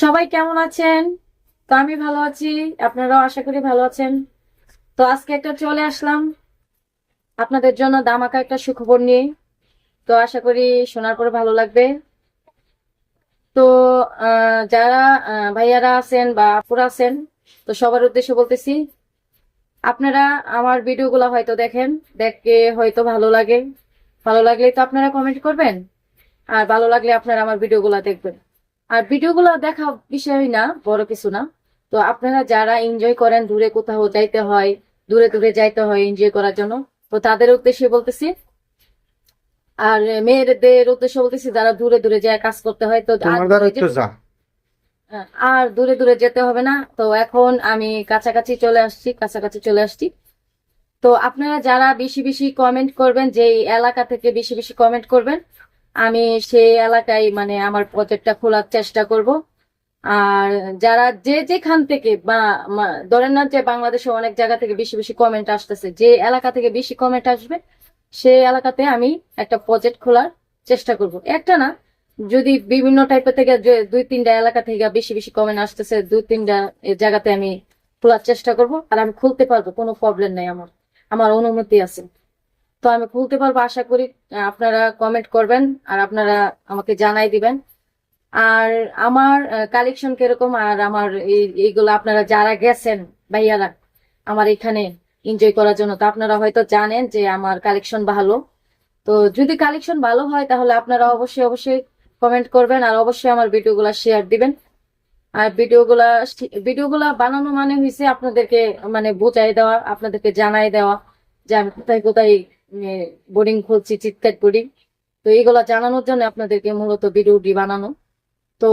সবাই কেমন আছেন? তো আমি ভালো আছি, আপনারাও আশা করি ভালো আছেন। তো আজকে একটা চলে আসলাম আপনাদের জন্য দামাকা একটা সুখবর নিয়ে। তো আশা করি শোনার পরে ভালো লাগবে। তো যারা ভাইয়ারা আছেন বা আপুরা আছেন, তো সবার উদ্দেশ্যে বলতেছি, আপনারা আমার ভিডিওগুলো হয়তো দেখেন, দেখে হয়তো ভালো লাগে। ভালো লাগলেই তো আপনারা কমেন্ট করবেন, আর ভালো লাগলে আপনারা আমার ভিডিওগুলো দেখবেন। আর ভিডিওগুলো দেখা বিষয় না, বড় কিছু না। তো আপনারা যারা এনজয় করেন, দূরে কোথাও যাইতে হয়, দূরে দূরে যাইতে হয় এনজয় করার জন্য, তো তাদের উদ্দেশ্যে বলতেছি। আর মেয়েদের উদ্দেশ্যে বলতেছি যারা দূরে দূরে যায় কাজ করতে হয়, তো আর তোমার দ্বারা একটু যা। আর দূরে দূরে যেতে হবে না। তো এখন আমি কাছাকাছি চলে আসছি। তো আপনারা যারা বেশি বেশি কমেন্ট করবেন, যে এলাকা থেকে বেশি বেশি কমেন্ট করবেন, আমি সেই এলাকায় মানে আমার প্রজেক্টটা খোলার চেষ্টা করব। আর যারা যে যেখান থেকে বা ধরেন না যে বাংলাদেশে অনেক জায়গা থেকে বেশি বেশি কমেন্ট আসতেছে, যে এলাকা থেকে বেশি কমেন্ট আসবে সেই এলাকাতে আমি একটা প্রজেক্ট খোলার চেষ্টা করব। একটা না, যদি বিভিন্ন টাইপের থেকে যে দুই তিনটা এলাকা থেকে বেশি বেশি কমেন্ট আসতেছে, দুই তিনটা জায়গাতে আমি খোলার চেষ্টা করব। আর আমি খুলতে পারবো, কোনো প্রবলেম নেই, আমার আমার অনুমতি আছে। তো আমি খুলতে পারবো আশা করি। আপনারা কমেন্ট করবেন আর আপনারা আমাকে জানাই দিবেন। আর আমার কালেকশন কিরকম, আর আমার এইগুলো আপনারা যারা গেছেন ভাইয়ারা আমার এখানে এনজয় করার জন্য, তো আপনারা হয়তো জানেন যে আমার কালেকশন ভালো। তো যদি কালেকশন ভালো হয় তাহলে আপনারা অবশ্যই অবশ্যই কমেন্ট করবেন, আর অবশ্যই আমার ভিডিওগুলো শেয়ার দিবেন। আর ভিডিওগুলা বানানো মানে হয়েছে আপনাদেরকে মানে বোঝাই দেওয়া, আপনাদেরকে জানাই দেওয়া যে আমি কোথায় কোথায় বোর্ডিং খুলছি, চিৎকার করি। তো এইগুলা জানানোর জন্য আপনাদেরকে মূলত ভিডিওটি বানানো। তো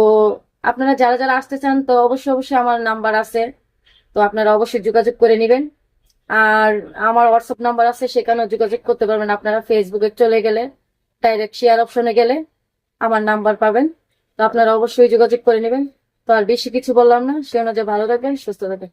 আপনারা যারা যারা আসতে চান, তো অবশ্যই অবশ্যই আমার নাম্বার আছে, তো আপনারা অবশ্যই যোগাযোগ করে নেবেন। আর আমার হোয়াটসঅ্যাপ নাম্বার আছে, সেখানেও যোগাযোগ করতে পারবেন। আপনারা ফেসবুকে চলে গেলে ডাইরেক্ট শেয়ার অপশনে গেলে আমার নাম্বার পাবেন। তো আপনারা অবশ্যই যোগাযোগ করে নেবেন। তো আর বেশি কিছু বললাম না, সে অনুযায়ী ভালো থাকবেন, সুস্থ থাকবেন।